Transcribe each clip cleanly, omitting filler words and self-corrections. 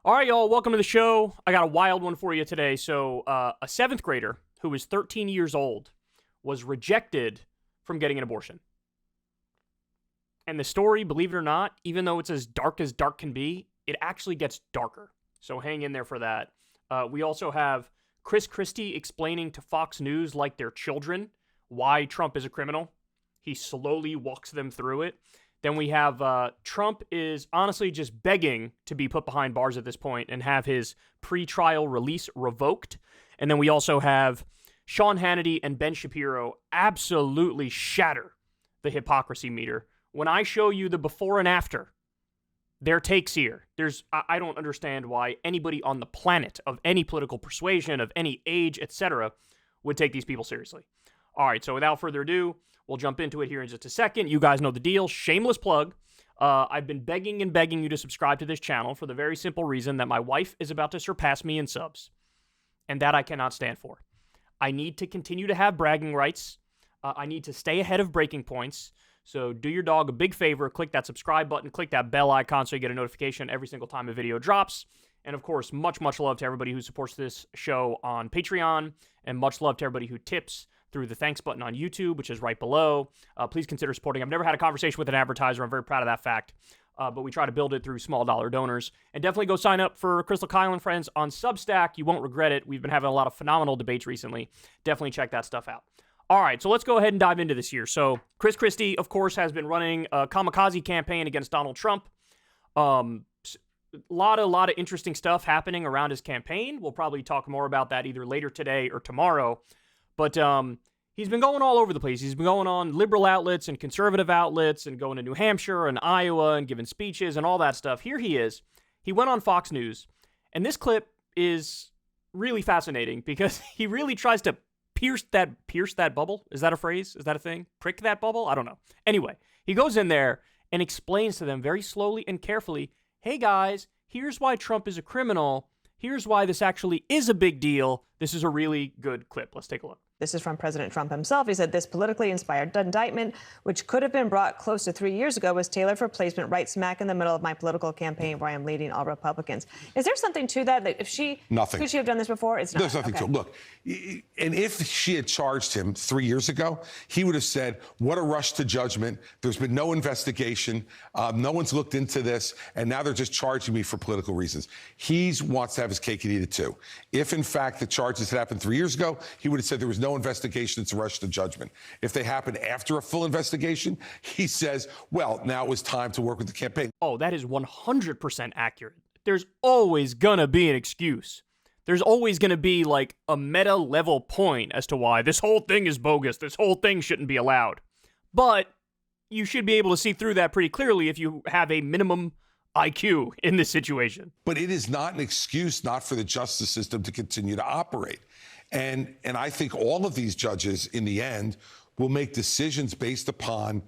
All right, y'all, welcome to the show. I got a wild one for you today. So, a seventh grader who was 13 years old was rejected from getting an abortion. And the story, believe it or not, even though it's as dark can be, it actually gets darker. So hang in there for that. We also have Christie explaining to Fox News like they're children why Trump is a criminal. He slowly walks them through it. Then we have Trump is honestly just begging to be put behind bars at this point and have his pre-trial release revoked. And then we also have Sean Hannity and Ben Shapiro absolutely shatter the hypocrisy meter. When I show you the before and after, their takes here, I don't understand why anybody on the planet of any political persuasion, of any age, etc., would take these people seriously. All right, so without further ado, we'll jump into it here in just a second. You guys know the deal. Shameless plug. I've been begging you to subscribe to this channel for the very simple reason that my wife is about to surpass me in subs. And that I cannot stand for. I need to continue to have bragging rights. I need to stay ahead of breaking points. So do your dog a big favor. Click that subscribe button. Click that bell icon so you get a notification every single time a video drops. And of course, much love to everybody who supports this show on Patreon. And much love to everybody who tips through the thanks button on YouTube, which is right below. Please consider supporting. I've never had a conversation with an advertiser. I'm very proud of that fact. But we try to build it through small dollar donors. And definitely go sign up for Crystal, Kyle, and Friends on Substack. You won't regret it. We've been having a lot of phenomenal debates recently. Definitely check that stuff out. All right, so let's go ahead and dive into this here. So Christie, of course, has been running a kamikaze campaign against Donald Trump. A lot of interesting stuff happening around his campaign. We'll probably talk more about that either later today or tomorrow. But he's been going all over the place. He's been going on liberal outlets and conservative outlets and going to New Hampshire and Iowa and giving speeches and all that stuff. Here he is. He went on Fox News. And this clip is really fascinating because he really tries to pierce that bubble. Is that a phrase? Is that a thing? Prick that bubble? I don't know. Anyway, he goes in there and explains to them very slowly and carefully, hey guys, here's why Trump is a criminal. Here's why this actually is a big deal. This is a really good clip. Let's take a look. This is from President Trump himself. He said this politically inspired indictment, which could have been brought close to 3 years ago, was tailored for placement right smack in the middle of my political campaign where I am leading all Republicans. Is there something to that? That if she nothing. Could she have done this before? It's not. There's nothing to it. Look, and if she had charged him 3 years ago, he would have said, what a rush to judgment. There's been no investigation. No one's looked into this. And now they're just charging me for political reasons. He wants to have his cake and eat it too. If, in fact, the charges had happened 3 years ago, he would have said there was no investigation. It's a rush to judgment. If they happened after a full investigation, he says, well, now it was time to work with the campaign. Oh, that is 100% accurate. There's always gonna be an excuse. There's always gonna be like a meta level point as to why this whole thing is bogus. This whole thing shouldn't be allowed. But you should be able to see through that pretty clearly if you have a minimum IQ in this situation. But it is not an excuse not for the justice system to continue to operate. And I think all of these judges, in the end, will make decisions based upon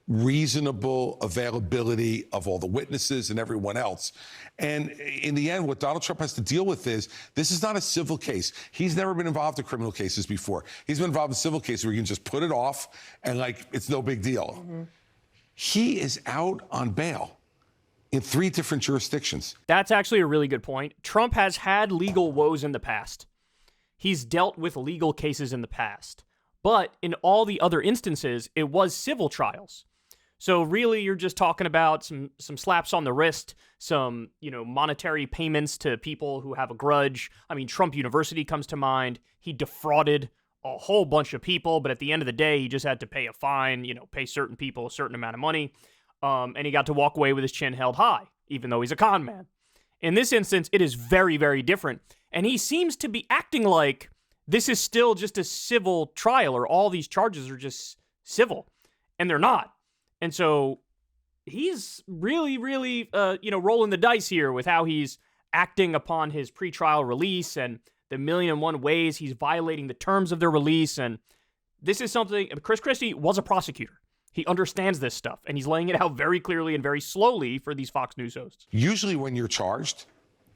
reasonable availability of all the witnesses and everyone else. And in the end, what Donald Trump has to deal with is, this is not a civil case. He's never been involved in criminal cases before. He's been involved in civil cases where you can just put it off and, like, it's no big deal. Mm-hmm. He is out on bail in 3 different jurisdictions. That's actually a really good point. Trump has had legal woes in the past. He's dealt with legal cases in the past. But in all the other instances, it was civil trials. So really, you're just talking about some slaps on the wrist, some, monetary payments to people who have a grudge. I mean, Trump University comes to mind. He defrauded a whole bunch of people, but at the end of the day, he just had to pay a fine, pay certain people a certain amount of money. And he got to walk away with his chin held high, even though he's a con man. In this instance, it is very, very different. And he seems to be acting like this is still just a civil trial, or all these charges are just civil. And they're not. And so he's really, rolling the dice here with how he's acting upon his pretrial release and the 1,000,001 ways he's violating the terms of their release. And this is something, Christie was a prosecutor. He understands this stuff, and he's laying it out very clearly and very slowly for these Fox News hosts. Usually when you're charged,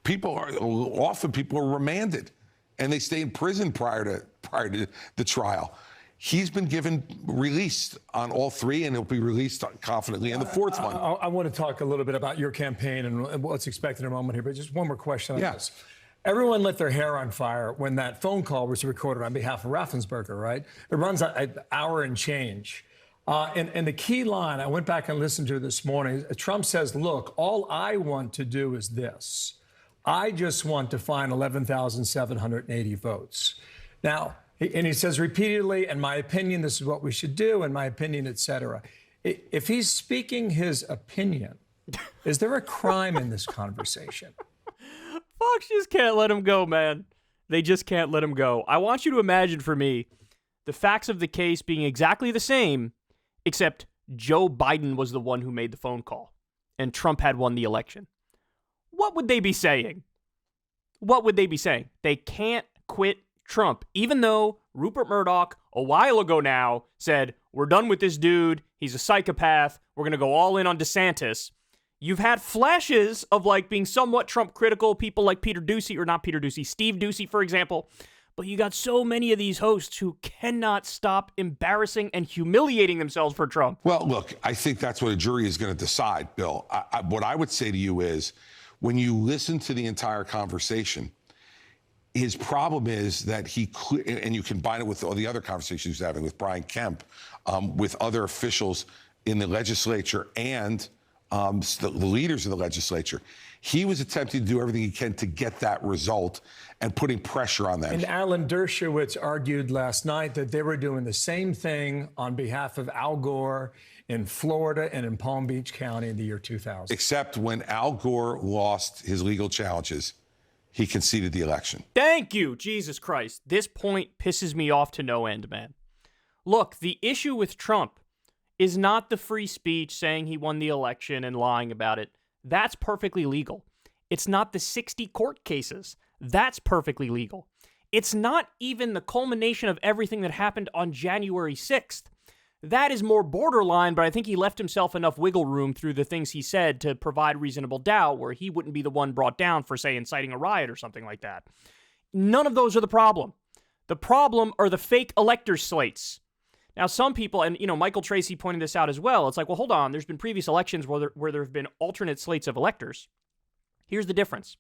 people are remanded, and they stay in prison prior to the trial. he's been given released on all three, and he'll be released confidently in the fourth one. I want to talk a little bit about your campaign and what's expected in a moment here, but just one more question on this. Everyone lit their hair on fire when that phone call was recorded on behalf of Raffensperger, right? It runs an hour and change. And the key line, I went back and listened to this morning, Trump says, look, all I want to do is this. I just want to find 11,780 votes. Now, and he says repeatedly, in my opinion, this is what we should do, in my opinion, et cetera. If he's speaking his opinion, is there a crime in this conversation? Fox just can't let him go, man. They just can't let him go. I want you to imagine for me the facts of the case being exactly the same, except Joe Biden was the one who made the phone call and Trump had won the election. What would they be saying? What would they be saying? They can't quit Trump, even though Rupert Murdoch a while ago now said, we're done with this dude. He's a psychopath. We're going to go all in on DeSantis. You've had flashes of like being somewhat Trump critical, people like Steve Doocy, for example. But you got so many of these hosts who cannot stop embarrassing and humiliating themselves for Trump. Well, look, I think that's what a jury is going to decide, Bill. What I would say to you is, when you listen to the entire conversation, his problem is that and you combine it with all the other conversations he's having with Brian Kemp, with other officials in the legislature and the leaders of the legislature. He was attempting to do everything he can to get that result and putting pressure on them. And Alan Dershowitz argued last night that they were doing the same thing on behalf of Al Gore in Florida and in Palm Beach County in the year 2000. Except when Al Gore lost his legal challenges, he conceded the election. Thank you, Jesus Christ. This point pisses me off to no end, man. Look, the issue with Trump is not the free speech saying he won the election and lying about it. That's perfectly legal. It's not the 60 court cases. That's perfectly legal. It's not even the culmination of everything that happened on January 6th. That is more borderline, but I think he left himself enough wiggle room through the things he said to provide reasonable doubt where he wouldn't be the one brought down for, say, inciting a riot or something like that. None of those are the problem. The problem are the fake elector slates. Now, some people, and Michael Tracy pointed this out as well, it's like, well, hold on, there's been previous elections where there have been alternate slates of electors. Here's the difference.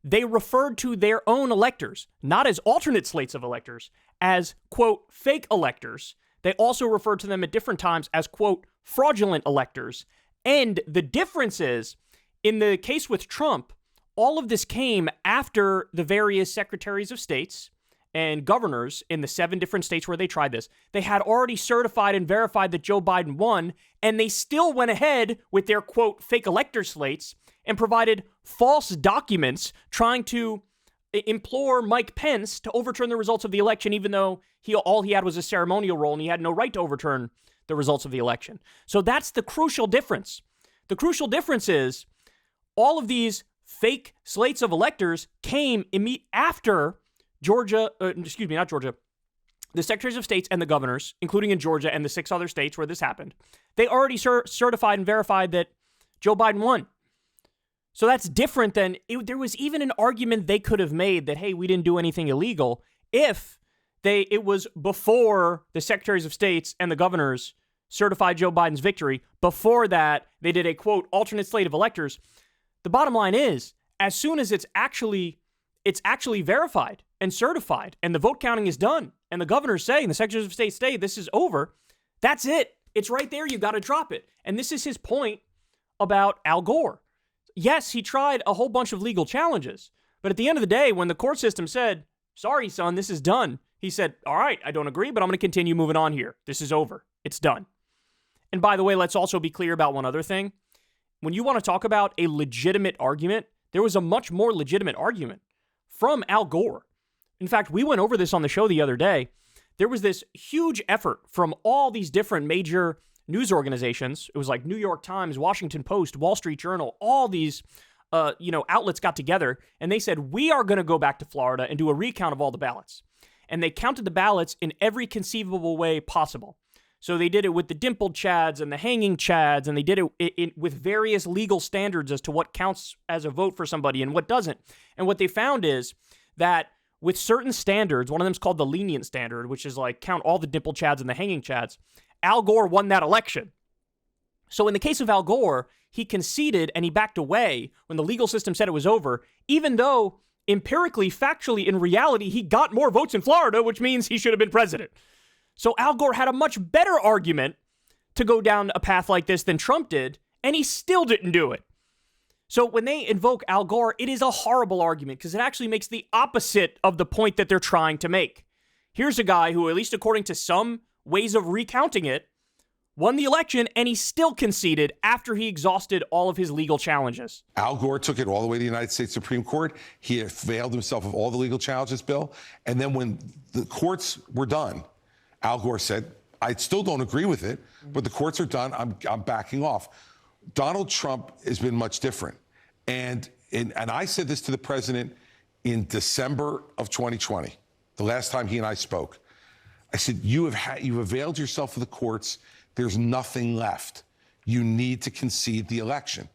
They referred to their own electors, not as alternate slates of electors, as, quote, fake electors. They also referred to them at different times as, quote, fraudulent electors. And the difference is, in the case with Trump, all of this came after the various secretaries of states and governors in the 7 different states where they tried this. They had already certified and verified that Joe Biden won, and they still went ahead with their, quote, fake elector slates and provided false documents trying to implore Mike Pence to overturn the results of the election, even though all he had was a ceremonial role and he had no right to overturn the results of the election. So that's the crucial difference. The crucial difference is all of these fake slates of electors came after the secretaries of states and the governors, including in Georgia and the 6 other states where this happened. They already certified and verified that Joe Biden won. So that's different than, there was even an argument they could have made that, hey, we didn't do anything illegal if it was before the secretaries of states and the governors certified Joe Biden's victory. Before that, they did a, quote, alternate slate of electors. The bottom line is, as soon as it's actually verified and certified and the vote counting is done and the governors say and the secretaries of state say this is over, that's it. It's right there. You got to drop it. And this is his point about Al Gore. Yes, he tried a whole bunch of legal challenges, but at the end of the day, when the court system said, sorry, son, this is done, he said, all right, I don't agree, but I'm going to continue moving on here. This is over. It's done. And by the way, let's also be clear about one other thing. When you want to talk about a legitimate argument, there was a much more legitimate argument from Al Gore. In fact, we went over this on the show the other day. There was this huge effort from all these different major news organizations. It was like New York Times, Washington Post, Wall Street Journal, all these outlets got together and they said, we are going to go back to Florida and do a recount of all the ballots. And they counted the ballots in every conceivable way possible. So they did it with the dimpled chads and the hanging chads, and they did it with various legal standards as to what counts as a vote for somebody and what doesn't. And what they found is that with certain standards, one of them's called the lenient standard, which is like count all the dimple chads and the hanging chads, Al Gore won that election. So in the case of Al Gore, he conceded and he backed away when the legal system said it was over, even though empirically, factually, in reality, he got more votes in Florida, which means he should have been president. So Al Gore had a much better argument to go down a path like this than Trump did, and he still didn't do it. So when they invoke Al Gore, it is a horrible argument because it actually makes the opposite of the point that they're trying to make. Here's a guy who, at least according to some ways of recounting it, won the election, and he still conceded after he exhausted all of his legal challenges. Al Gore took it all the way to the United States Supreme Court. He availed himself of all the legal challenges, Bill. And then when the courts were done, Al Gore said, I still don't agree with it, but the courts are done. I'm backing off. Donald Trump has been much different. And I said this to the president in December of 2020, the last time he and I spoke. I said, you've availed yourself of the courts. There's nothing left. You need to concede the election.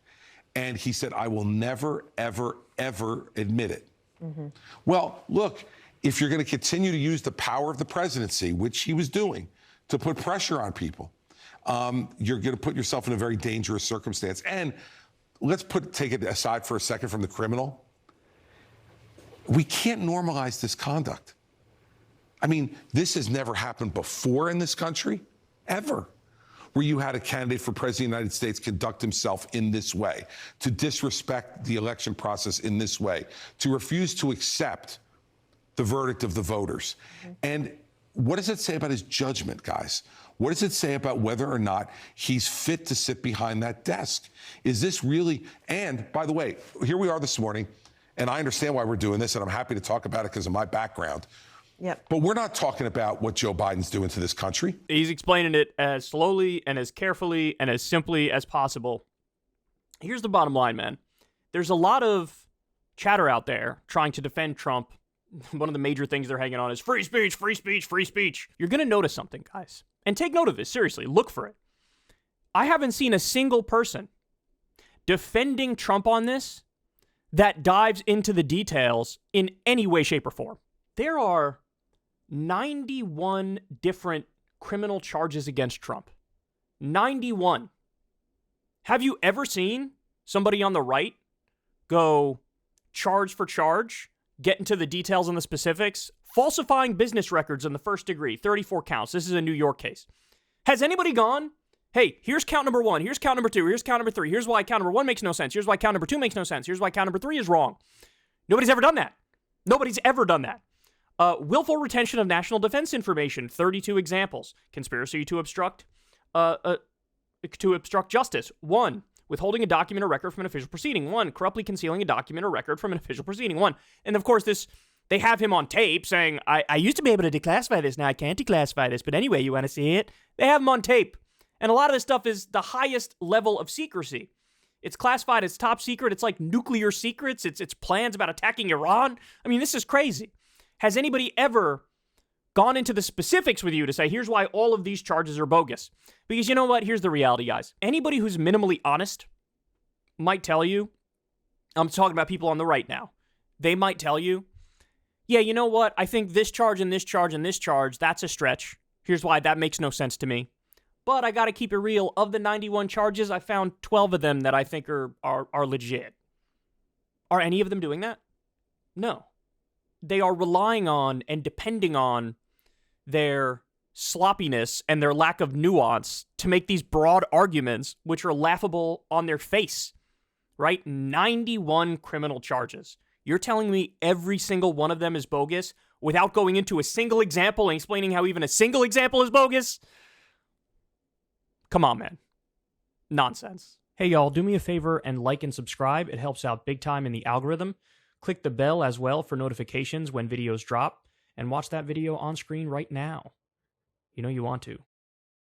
And he said, I will never, ever, ever admit it. Mm-hmm. Well, look, if you're going to continue to use the power of the presidency, which he was doing, to put pressure on people, you're going to put yourself in a very dangerous circumstance. And let's take it aside for a second from the criminal. We can't normalize this conduct. I mean, this has never happened before in this country, ever, where you had a candidate for president of the United States conduct himself in this way, to disrespect the election process in this way, to refuse to accept the verdict of the voters. Mm-hmm. And what does it say about his judgment, guys? What does it say about whether or not he's fit to sit behind that desk? Is this really, and by the way, here we are this morning, and I understand why we're doing this, and I'm happy to talk about it because of my background. Yep. But we're not talking about what Joe Biden's doing to this country. He's explaining it as slowly and as carefully and as simply as possible. Here's the bottom line, man. There's a lot of chatter out there trying to defend Trump. One of the major things they're hanging on is free speech, free speech, free speech. You're going to notice something, guys. And take note of this. Seriously, look for it. I haven't seen a single person defending Trump on this that dives into the details in any way, shape, or form. There are 91 different criminal charges against Trump. 91. Have you ever seen somebody on the right go charge for charge, get into the details and the specifics? Falsifying business records in the first degree, 34 counts. This is a New York case. Has anybody gone, hey, here's count number 1, here's count number 2, here's count number 3, here's why count number 1 makes no sense, here's why count number 2 makes no sense, here's why count number 3 is wrong. Nobody's ever done that. Nobody's ever done that. Willful retention of national defense information, 32 examples. Conspiracy to obstruct justice, 1. Withholding a document or record from an official proceeding, 1. Corruptly concealing a document or record from an official proceeding, 1. And of course, they have him on tape saying, I used to be able to declassify this, now I can't declassify this, but anyway, you want to see it? They have him on tape. And a lot of this stuff is the highest level of secrecy. It's classified as top secret. It's like nuclear secrets. It's plans about attacking Iran. I mean, this is crazy. Has anybody ever gone into the specifics with you to say, here's why all of these charges are bogus? Because you know what? Here's the reality, guys. Anybody who's minimally honest might tell you, I'm talking about people on the right now, they might tell you, yeah, you know what? I think this charge and this charge and this charge, that's a stretch. Here's why that makes no sense to me. But I got to keep it real. Of the 91 charges, I found 12 of them that I think are legit. Are any of them doing that? No. They are relying on and depending on their sloppiness and their lack of nuance to make these broad arguments, which are laughable on their face, right? 91 criminal charges. You're telling me every single one of them is bogus without going into a single example and explaining how even a single example is bogus? Come on, man. Nonsense. Hey, y'all, do me a favor and like and subscribe. It helps out big time in the algorithm. Click the bell as well for notifications when videos drop, and watch that video on screen right now. You know you want to.